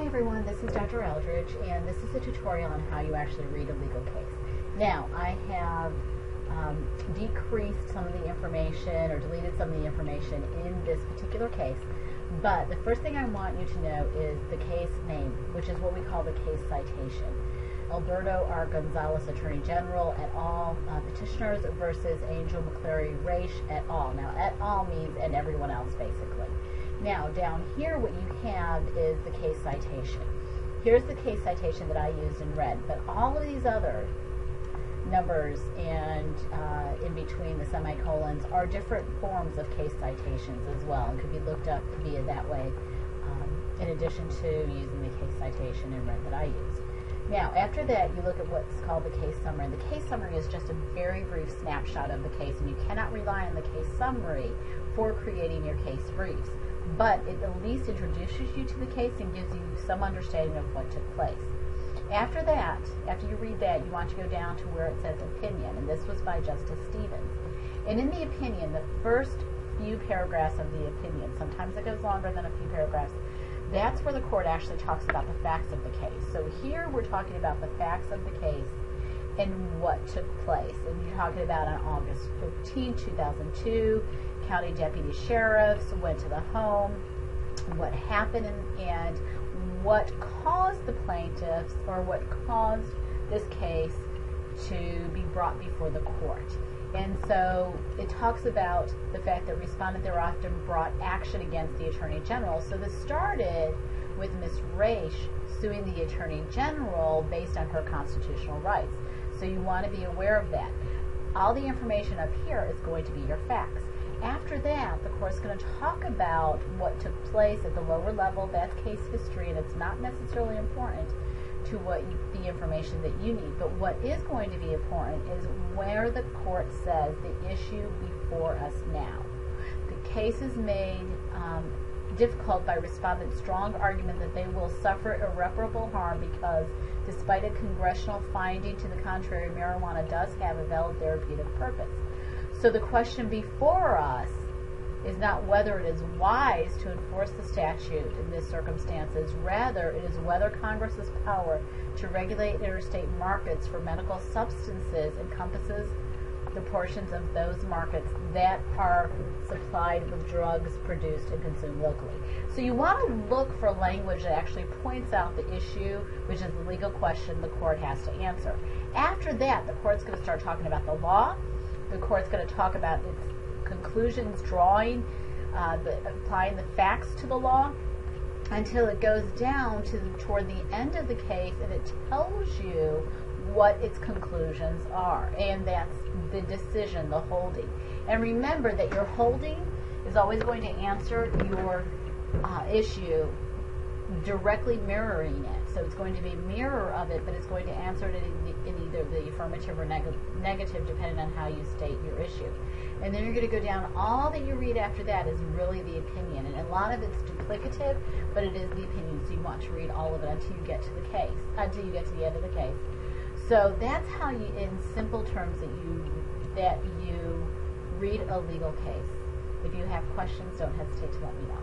everyone, this is Dr. Eldridge, and this is a tutorial on how you actually read a legal case. Now, I have decreased some of the information or deleted some of the information in this particular case, but the first thing I want you to know is the case name, which is what we call the case citation. Alberto R. Gonzalez, Attorney General, et al., petitioners versus Angel McCleary Raish, et al. Now, et al. Means and everyone else, basically. Now, down here, what you have is the case citation. Here's the case citation that I used in red, but all of these other numbers and in between the semicolons are different forms of case citations as well, and could be looked up via that way, in addition to using the case citation in red that I used. Now, after that, you look at what's called the case summary. And the case summary is just a very brief snapshot of the case, and you cannot rely on the case summary for creating your case briefs. But it at least introduces you to the case and gives you some understanding of what took place. After that, after you read that, you want to go down to where it says opinion, and this was by Justice Stevens. And in the opinion, the first few paragraphs of the opinion, sometimes it goes longer than a few paragraphs, that's where the court actually talks about the facts of the case. So here we're talking about the facts of the case and what took place. And you're talking about on August 15, 2002, county deputy sheriffs went to the home, what happened and what caused the plaintiffs, or what caused this case to be brought before the court. And so it talks about the fact that respondent thereafter brought action against the Attorney General. So this started with Ms. Raish suing the Attorney General based on her constitutional rights. So you want to be aware of that. All the information up here is going to be your facts. After that, the court's going to talk about what took place at the lower level. That's case history, and it's not necessarily important to the information that you need. But what is going to be important is where the court says the issue before us now. The case is made difficult by respondent's strong argument that they will suffer irreparable harm because, despite a congressional finding to the contrary, marijuana does have a valid therapeutic purpose. So the question before us is not whether it is wise to enforce the statute in these circumstances. Rather, it is whether Congress's power to regulate interstate markets for medical substances encompasses the portions of those markets that are supplied with drugs produced and consumed locally. So you want to look for language that actually points out the issue, which is the legal question the court has to answer. After that, the court's going to start talking about the law. The court's going to talk about its conclusions, drawing, applying the facts to the law, until it goes down to toward the end of the case, and it tells you what its conclusions are, and that's the decision, the holding. And remember that your holding is always going to answer your issue directly mirroring it. So it's going to be a mirror of it, but it's going to answer it in either the affirmative or negative, depending on how you state your issue. And then you're going to go down. All that you read after that is really the opinion, and a lot of it's duplicative, but it is the opinion. So you want to read all of it until you get to the case, until you get to the end of the case. So that's how you, in simple terms, that you read a legal case. If you have questions, don't hesitate to let me know.